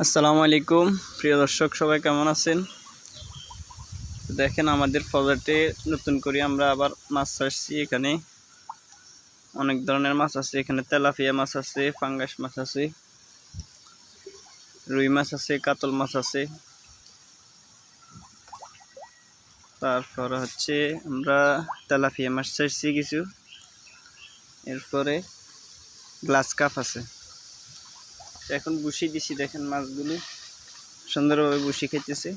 আসসালামু আলাইকুম প্রিয় দর্শক, সবাই কেমন আছেন? দেখেন আমাদের প্রজেক্টে নতুন করে আমরা আবার মাছ ছাড়ছি। এখানে অনেক ধরনের মাছ আছে। এখানে তেলাপিয়া মাছ আছে, ফাঙ্গাস মাছ আছে, রুই মাছ আছে, কাতল মাছ আছে। তারপর হচ্ছে আমরা তেলাপিয়া মাছ ছাড়ছি কিছু। এরপরে গ্লাস কাপ আছে। এখন বসি দিছি, দেখেন মাছগুলি সুন্দরভাবে বসি খেতেছে।